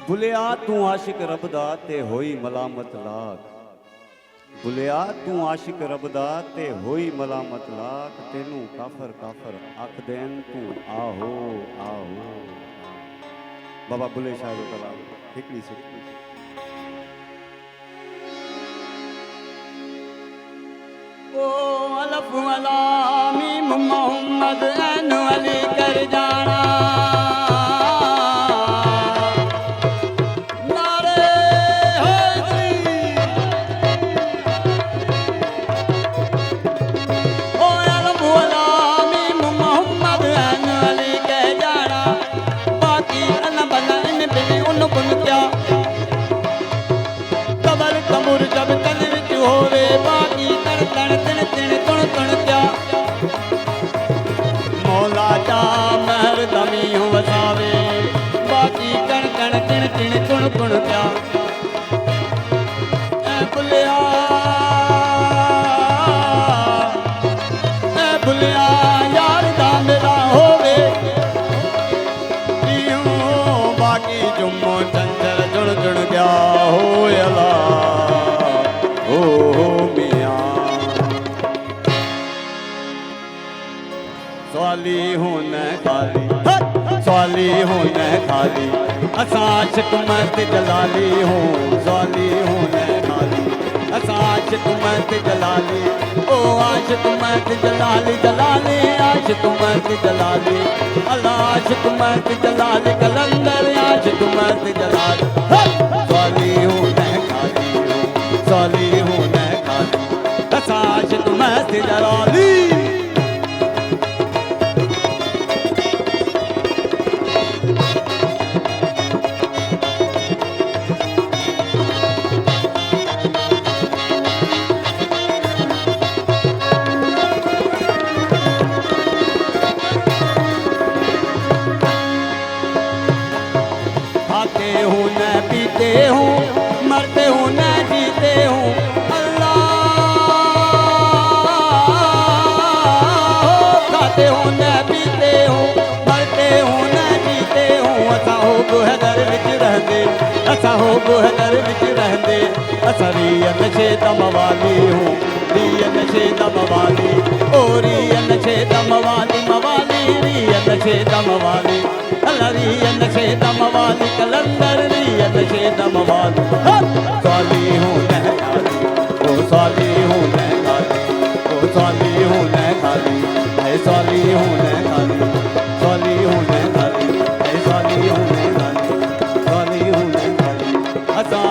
भुलिया तू आशिक रबदा ते होई मलामत लाख। भुलिया तू आशिक रबदा ते होई मलामत लाख। तेनू काफर काफर आख देन तू आहो आहो। बाबा बुले शाह जो कलाम हिकड़ी से ओ अलफ अला मीम मोहम्मद ऐन अली कर जाना। जब तन विच होवे बाकी तन तन तिन तिन कुण कुण क्या। मौला चा महर दमी हो वसावे बाकी कण कण तिन तिन कुण कुण क्या। ऐ भुलिया यार दा मेरा होवे बाकी जुम्मो चंचल जुड़ जुड़ गया हो अला स्वाली होने खाली स्वाली होने खाली असा आशिक मर्द जलाली हो। स्वाली होने खाली असा आशिक मर्द जलाली ओ आशिक मर्द जलाली जलाली आशिक मर्द जलाली अल्लाह आशिक मर्द जलाली कलंदर आशिक मर्द जलाली। स्वाली होने खाली स्वाली होने खाली असा आशिक मर्द जलाली। खाते हूँ न पीते हूँ मरते हूँ न जीते हूँ अल्लाह। खाते हूँ न पीते हूँ मरते हूँ न जीते हूँ असा हो गुहदर विच रहंदे असा हो गुहदर विच रहंदे असा रिय नशे दम वाली हूँ रिय नशे दम वाली ओ रिय नशे दम वाली मवाली रिय नशे दम वाली रिय नशे दम वाली कलंदर रिय नशे दम वाली। स्वाली हूँ न खाली ओ स्वाली हूँ न खाली ओ स्वाली हूँ न खाली है स्वाली हूँ न खाली स्वाली हूँ न खाली है स्वाली हूँ न खाली स्वाली हूँ न खाली असा